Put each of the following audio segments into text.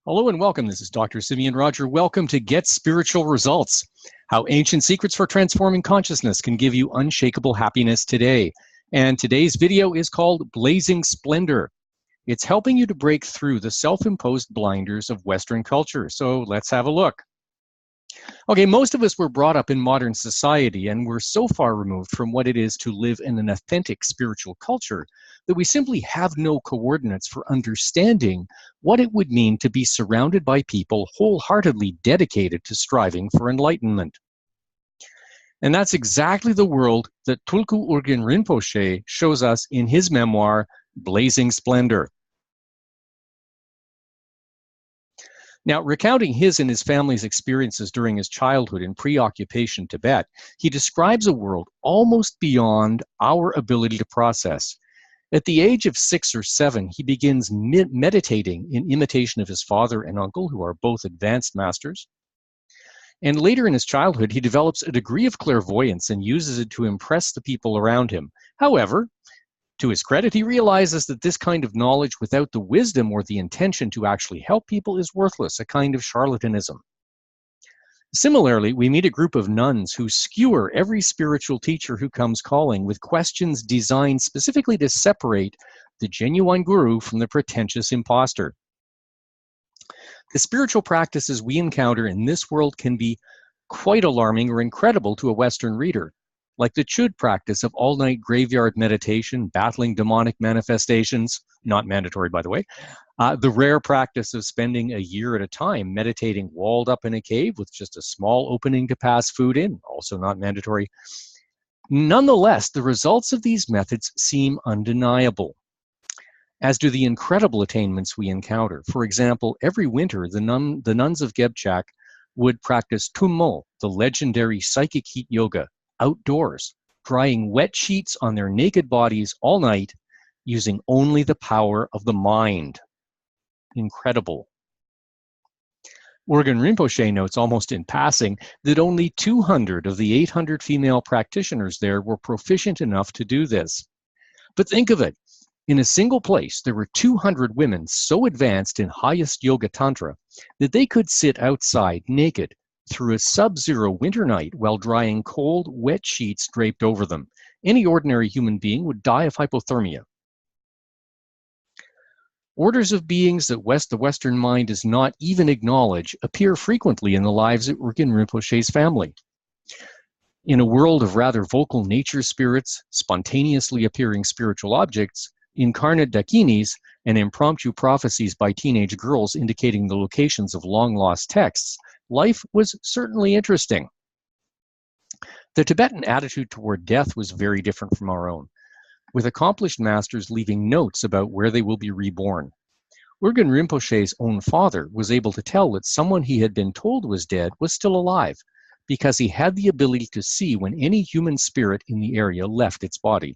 Hello and welcome. This is Dr. Simeon Roger. Welcome to Get Spiritual Results, how ancient secrets for transforming consciousness can give you unshakable happiness today. And today's video is called Blazing Splendor. It's helping you to break through the self-imposed blinders of Western culture. So let's have a look. Okay, most of us were brought up in modern society and we're so far removed from what it is to live in an authentic spiritual culture that we simply have no coordinates for understanding what it would mean to be surrounded by people wholeheartedly dedicated to striving for enlightenment. And that's exactly the world that Tulku Urgyen Rinpoche shows us in his memoir, Blazing Splendor. Now, recounting his and his family's experiences during his childhood in pre-occupation Tibet, he describes a world almost beyond our ability to process. At the age of 6 or 7, he begins meditating in imitation of his father and uncle, who are both advanced masters. And later in his childhood, he develops a degree of clairvoyance and uses it to impress the people around him. However, to his credit, he realizes that this kind of knowledge without the wisdom or the intention to actually help people is worthless, a kind of charlatanism. Similarly, we meet a group of nuns who skewer every spiritual teacher who comes calling with questions designed specifically to separate the genuine guru from the pretentious imposter. The spiritual practices we encounter in this world can be quite alarming or incredible to a Western reader, like the Chud practice of all-night graveyard meditation, battling demonic manifestations, not mandatory by the way, the rare practice of spending a year at a time meditating walled up in a cave with just a small opening to pass food in, also not mandatory. Nonetheless, the results of these methods seem undeniable, as do the incredible attainments we encounter. For example, every winter, the nuns of Gebchak would practice Tummo, the legendary psychic heat yoga, outdoors, drying wet sheets on their naked bodies all night, using only the power of the mind. Incredible. Urgyen Rinpoche notes almost in passing that only 200 of the 800 female practitioners there were proficient enough to do this. But think of it, in a single place, there were 200 women so advanced in highest yoga tantra that they could sit outside naked through a sub-zero winter night while drying cold, wet sheets draped over them. Any ordinary human being would die of hypothermia. Orders of beings that the Western mind does not even acknowledge appear frequently in the lives of Urgyen Rinpoche's family. In a world of rather vocal nature spirits, spontaneously appearing spiritual objects, incarnate dakinis, and impromptu prophecies by teenage girls indicating the locations of long-lost texts, life was certainly interesting. The Tibetan attitude toward death was very different from our own, with accomplished masters leaving notes about where they will be reborn. Urgyen Rinpoche's own father was able to tell that someone he had been told was dead was still alive, because he had the ability to see when any human spirit in the area left its body.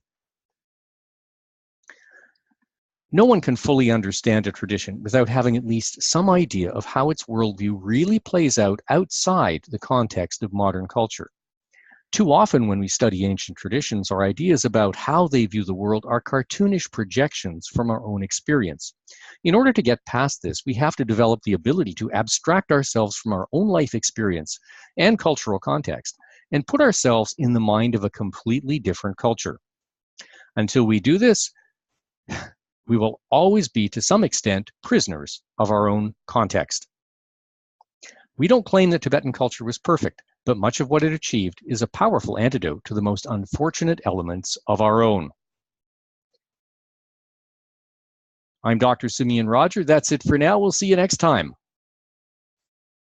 No one can fully understand a tradition without having at least some idea of how its worldview really plays out outside the context of modern culture. Too often when we study ancient traditions, our ideas about how they view the world are cartoonish projections from our own experience. In order to get past this, we have to develop the ability to abstract ourselves from our own life experience and cultural context and put ourselves in the mind of a completely different culture. Until we do this, we will always be, to some extent, prisoners of our own context. We don't claim that Tibetan culture was perfect, but much of what it achieved is a powerful antidote to the most unfortunate elements of our own. I'm Dr. Simeon Roger. That's it for now. We'll see you next time.